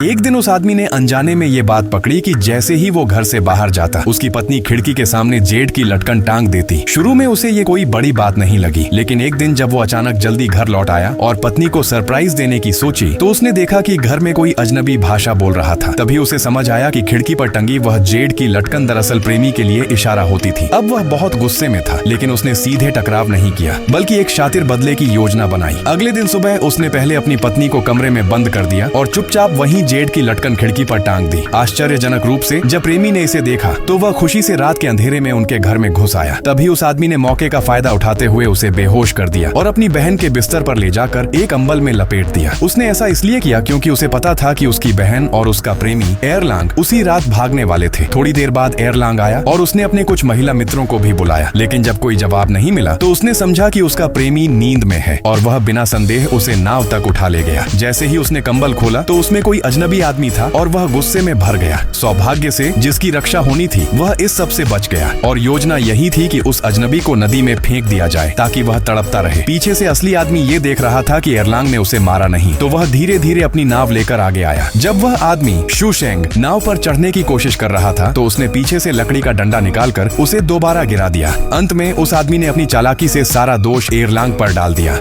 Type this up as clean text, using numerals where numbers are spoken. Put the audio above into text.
एक दिन उस आदमी ने अनजाने में ये बात पकड़ी कि जैसे ही वो घर से बाहर जाता, उसकी पत्नी खिड़की के सामने जेड की लटकन टांग देती। शुरू में उसे ये कोई बड़ी बात नहीं लगी, लेकिन एक दिन जब वो अचानक जल्दी घर लौट आया और पत्नी को सरप्राइज देने की सोची, तो उसने देखा कि घर में कोई अजनबी भाषा बोल रहा था। तभी उसे समझ आया कि खिड़की पर टंगी वह जेड की लटकन दरअसल प्रेमी के लिए इशारा होती थी। अब वह बहुत गुस्से में था, लेकिन उसने सीधे टकराव नहीं किया, बल्कि एक शातिर बदले की योजना बनाई। अगले दिन सुबह उसने पहले अपनी पत्नी को कमरे में बंद कर दिया और चुपचाप वहीं जेड की लटकन खिड़की पर टांग दी। आश्चर्यजनक रूप से जब प्रेमी ने इसे देखा तो वह खुशी से रात के अंधेरे में उनके घर में घुस आया। तभी उस आदमी ने मौके का फायदा उठाते हुए उसे बेहोश कर दिया और अपनी बहन के बिस्तर पर ले जाकर एक अंबल में लपेट दिया। उसने ऐसा इसलिए किया क्योंकि उसे पता था कि उसकी बहन और उसका प्रेमी एयरलांग उसी रात भागने वाले थे। थोड़ी देर बाद एयरलांग आया और उसने अपने कुछ महिला मित्रों को भी बुलाया, लेकिन जब कोई जवाब नहीं मिला तो उसने समझा कि उसका प्रेमी नींद में है और वह बिना संदेह उसे नाव तक उठा ले गया। जैसे ही उसने कंबल खोला तो उसमें कोई अजनबी आदमी था और वह गुस्से में भर गया। सौभाग्य से जिसकी रक्षा होनी थी वह इस सब से बच गया और योजना यही थी कि उस अजनबी को नदी में फेंक दिया जाए ताकि वह तड़पता रहे। पीछे से असली आदमी ये देख रहा था कि एयरलांग ने उसे मारा नहीं, तो वह धीरे धीरे अपनी नाव लेकर आगे आया। जब वह आदमी शूशेंग नाव पर चढ़ने की कोशिश कर रहा था तो उसने पीछे से लकड़ी का डंडा निकालकर उसे दोबारा गिरा दिया। अंत में उस आदमी ने अपनी चालाकी से सारा दोष एयरलांग पर डाल दिया।